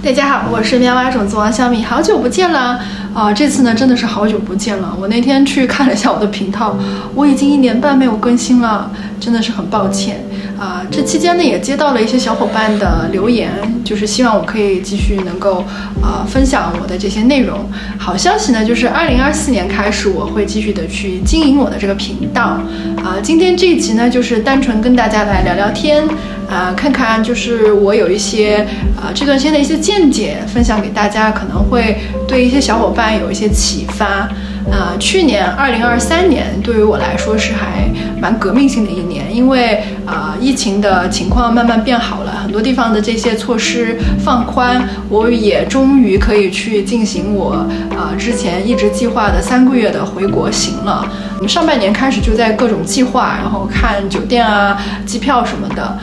大家好，我是喵蛙种子王小米，好久不见了这次呢真的是好久不见了。我那天去看了一下我的频道，我已经1年半没有更新了，真的是很抱歉这期间呢也接到了一些小伙伴的留言，就是希望我可以继续能够分享我的这些内容。好消息呢就是2024年开始我会继续的去经营我的这个频道今天这一集呢就是单纯跟大家来聊聊天看看就是我有一些这段时间的一些见解分享给大家，可能会对一些小伙伴有一些启发去年2023年对于我来说是还蛮革命性的一年，因为疫情的情况慢慢变好了，很多地方的这些措施放宽，我也终于可以去进行我之前一直计划的3个月的回国行了。上半年开始就在各种计划，然后看酒店机票什么的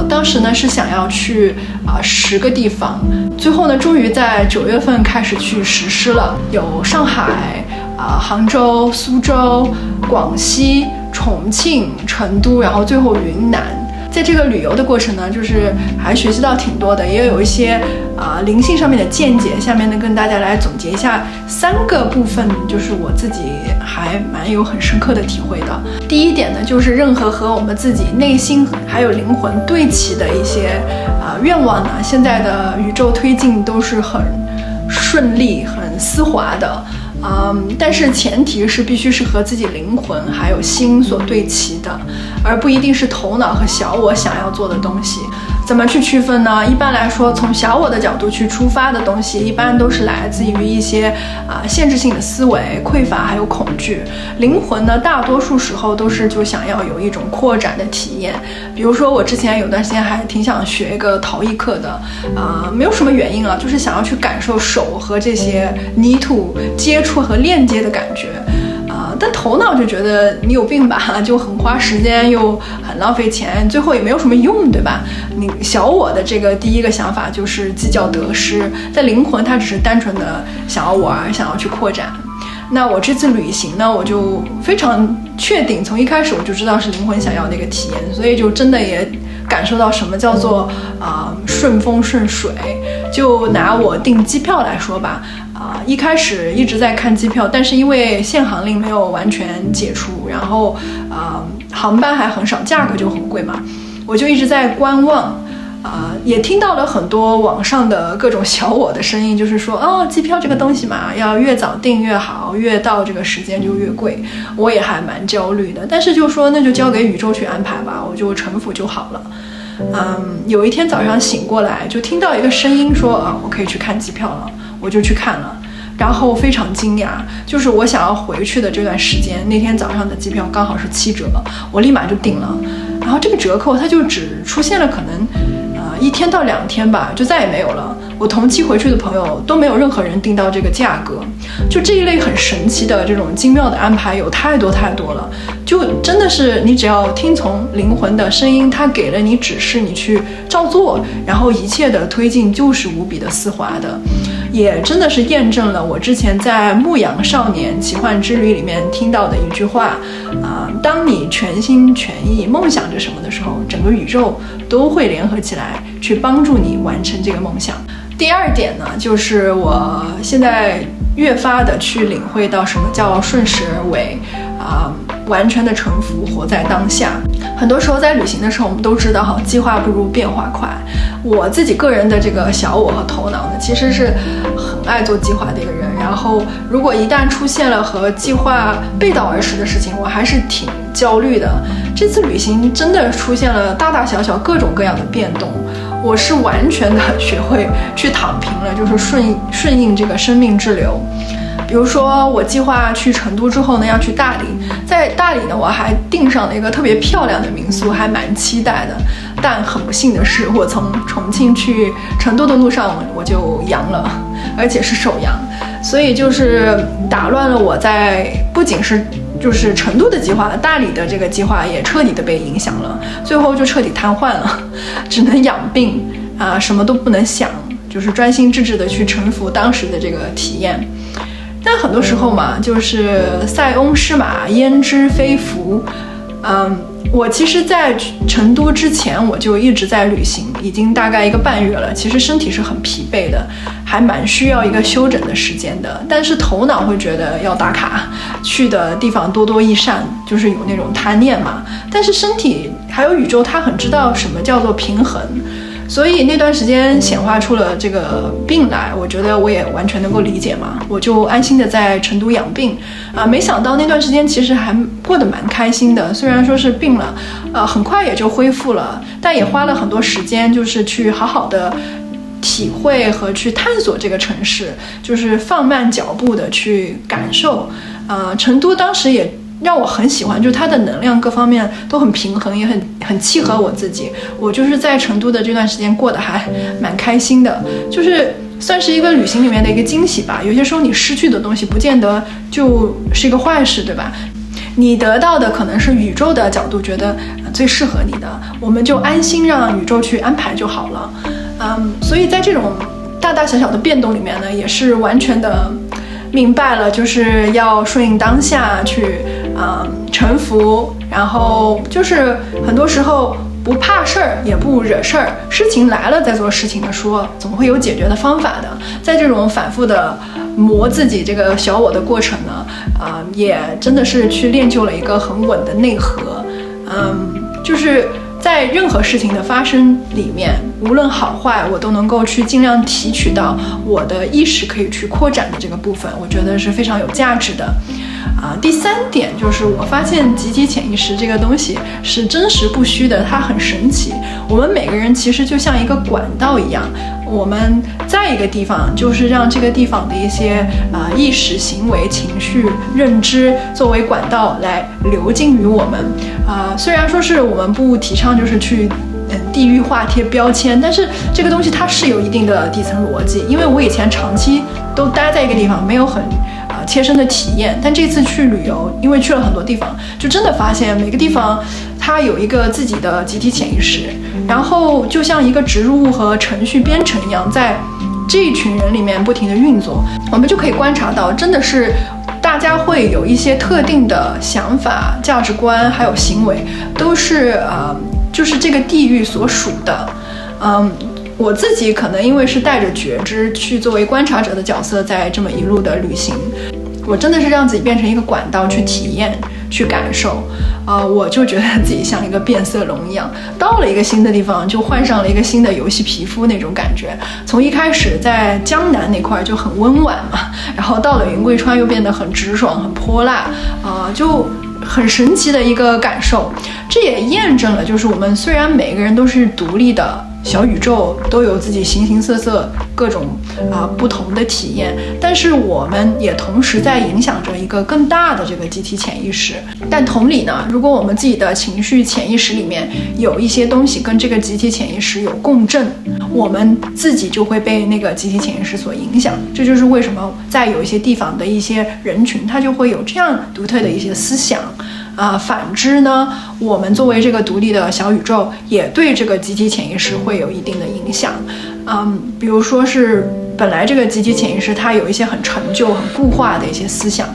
当时呢是想要去10个地方，最后呢终于在9月份开始去实施了，有上海杭州、苏州、广西、重庆、成都，然后最后云南。在这个旅游的过程呢，就是还学习到挺多的，也有一些灵性上面的见解。下面呢跟大家来总结一下3个部分，就是我自己还蛮有很深刻的体会的。第一点呢，就是任何和我们自己内心还有灵魂对齐的一些愿望呢，现在的宇宙推进都是很顺利、很丝滑的。但是前提是必须是和自己灵魂还有心所对齐的，而不一定是头脑和小我想要做的东西。怎么去区分呢？一般来说，从小我的角度去出发的东西，一般都是来自于一些限制性的思维、匮乏还有恐惧。灵魂呢，大多数时候都是就想要有一种扩展的体验。比如说我之前有段时间还挺想学一个陶艺课的没有什么原因就是想要去感受手和这些泥土接触和链接的感觉但头脑就觉得你有病吧，就很花时间又很浪费钱，最后也没有什么用，对吧？你小我的这个第一个想法就是计较得失，在灵魂它只是单纯的想要玩，想要去扩展。那我这次旅行呢，我就非常确定，从一开始我就知道是灵魂想要的一个体验，所以就真的也感受到什么叫做顺风顺水。就拿我订机票来说吧一开始一直在看机票，但是因为限航令没有完全解除，然后航班还很少，价格就很贵嘛，我就一直在观望也听到了很多网上的各种小我的声音，就是说机票这个东西嘛，要越早订越好，越到这个时间就越贵。我也还蛮焦虑的，但是就说那就交给宇宙去安排吧，我就臣服就好了。有一天早上醒过来，就听到一个声音说我可以去看机票了，我就去看了。然后非常惊讶，就是我想要回去的这段时间，那天早上的机票刚好是7折，我立马就订了。然后这个折扣它就只出现了可能1天到2天吧，就再也没有了。我同期回去的朋友都没有任何人订到这个价格。就这一类很神奇的这种精妙的安排有太多太多了，就真的是你只要听从灵魂的声音，它给了你指示，你去照做，然后一切的推进就是无比的丝滑的。也真的是验证了我之前在《牧羊少年奇幻之旅》里面听到的一句话当你全心全意梦想着什么的时候，整个宇宙都会联合起来去帮助你完成这个梦想。第二点呢，就是我现在越发的去领会到什么叫顺势而为完全的臣服，活在当下。很多时候在旅行的时候，我们都知道计划不如变化快。我自己个人的这个小我和头脑呢，其实是很爱做计划的一个人，然后如果一旦出现了和计划背道而驰的事情，我还是挺焦虑的。这次旅行真的出现了大大小小各种各样的变动，我是完全的学会去躺平了，就是顺应这个生命之流。比如说我计划去成都之后呢，要去大理，在大理呢我还订上了一个特别漂亮的民宿，还蛮期待的。但很不幸的是，我从重庆去成都的路上我就阳了，而且是首阳，所以就是打乱了我在不仅是就是成都的计划，大理的这个计划也彻底的被影响了，最后就彻底瘫痪了，只能养病什么都不能想，就是专心致志的去臣服当时的这个体验。但很多时候嘛，就是塞翁失马焉知非福，我其实在成都之前我就一直在旅行，已经大概1个半月了，其实身体是很疲惫的，还蛮需要一个休整的时间的，但是头脑会觉得要打卡，去的地方多多益善，就是有那种贪念嘛，但是身体还有宇宙它很知道什么叫做平衡，所以那段时间显化出了这个病来，我觉得我也完全能够理解嘛，我就安心的在成都养病没想到那段时间其实还过得蛮开心的，虽然说是病了，很快也就恢复了，但也花了很多时间，就是去好好的体会和去探索这个城市，就是放慢脚步的去感受。成都当时也让我很喜欢，就是它的能量各方面都很平衡，也很契合我自己。我就是在成都的这段时间过得还蛮开心的，就是算是一个旅行里面的一个惊喜吧。有些时候你失去的东西不见得就是一个坏事，对吧？你得到的可能是宇宙的角度觉得最适合你的，我们就安心让宇宙去安排就好了。所以在这种大大小小的变动里面呢，也是完全的明白了，就是要顺应当下去臣服，然后就是很多时候不怕事儿也不惹事儿，事情来了再做事情的说，总会有解决的方法的。在这种反复的磨自己这个小我的过程呢，也真的是去练就了一个很稳的内核。就是在任何事情的发生里面，无论好坏，我都能够去尽量提取到我的意识可以去扩展的这个部分，我觉得是非常有价值的。第3点就是我发现集体潜意识这个东西是真实不虚的，它很神奇。我们每个人其实就像一个管道一样，我们在一个地方，就是让这个地方的一些意识、行为、情绪、认知作为管道来流进于我们。虽然说是我们不提倡就是去地域化贴标签，但是这个东西它是有一定的底层逻辑。因为我以前长期都待在一个地方，没有很切身的体验，但这次去旅游，因为去了很多地方，就真的发现每个地方它有一个自己的集体潜意识，然后就像一个植入物和程序编程一样，在这一群人里面不停的运作，我们就可以观察到，真的是大家会有一些特定的想法、价值观还有行为，都是就是这个地域所属的。我自己可能因为是带着觉知去作为观察者的角色，在这么一路的旅行，我真的是让自己变成一个管道去体验、去感受。我就觉得自己像一个变色龙一样，到了一个新的地方就换上了一个新的游戏皮肤那种感觉。从一开始在江南那块就很温婉嘛，然后到了云贵川又变得很直爽、很泼辣，就很神奇的一个感受。这也验证了，就是我们虽然每个人都是独立的小宇宙，都有自己形形色色各种不同的体验，但是我们也同时在影响着一个更大的这个集体潜意识。但同理呢，如果我们自己的情绪潜意识里面有一些东西跟这个集体潜意识有共振，我们自己就会被那个集体潜意识所影响。这就是为什么在有一些地方的一些人群，他就会有这样独特的一些思想。反之呢，我们作为这个独立的小宇宙，也对这个集体潜意识会有一定的影响。比如说是本来这个集体潜意识它有一些很陈旧、很固化的一些思想，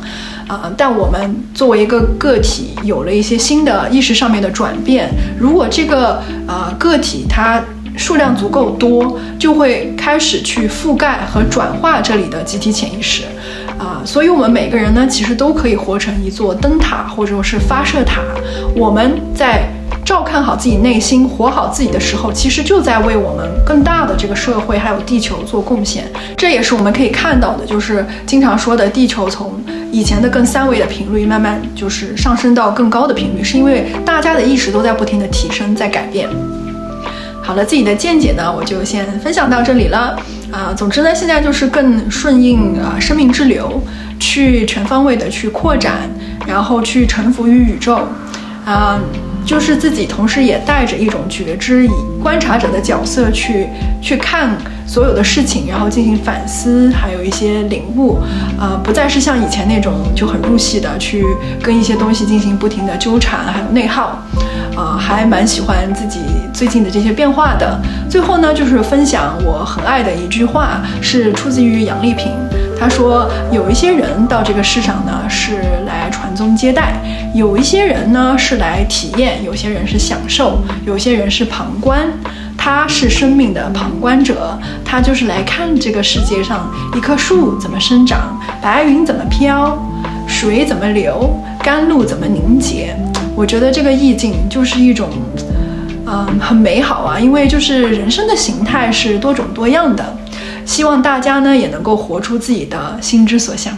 但我们作为一个个体，有了一些新的意识上面的转变。如果这个个体它数量足够多，就会开始去覆盖和转化这里的集体潜意识。所以我们每个人呢，其实都可以活成一座灯塔或者是发射塔。我们在照看好自己内心、活好自己的时候，其实就在为我们更大的这个社会还有地球做贡献。这也是我们可以看到的，就是经常说的地球从以前的更3维的频率慢慢就是上升到更高的频率，是因为大家的意识都在不停的提升，在改变。好了，自己的见解呢，我就先分享到这里了。总之呢，现在就是更顺应生命之流，去全方位的去扩展，然后去臣服于宇宙。就是自己同时也带着一种觉知，以观察者的角色去看所有的事情，然后进行反思，还有一些领悟。不再是像以前那种就很入戏的去跟一些东西进行不停的纠缠，还有内耗。还蛮喜欢自己最近的这些变化的。最后呢，就是分享我很爱的一句话，是出自于杨丽萍。她说，有一些人到这个世上呢，是来传宗接代。有一些人呢是来体验，有些人是享受，有些人是旁观。他是生命的旁观者，他就是来看这个世界上一棵树怎么生长，白云怎么飘，水怎么流，甘露怎么凝结。我觉得这个意境就是一种很美好啊，因为就是人生的形态是多种多样的，希望大家呢也能够活出自己的心之所向。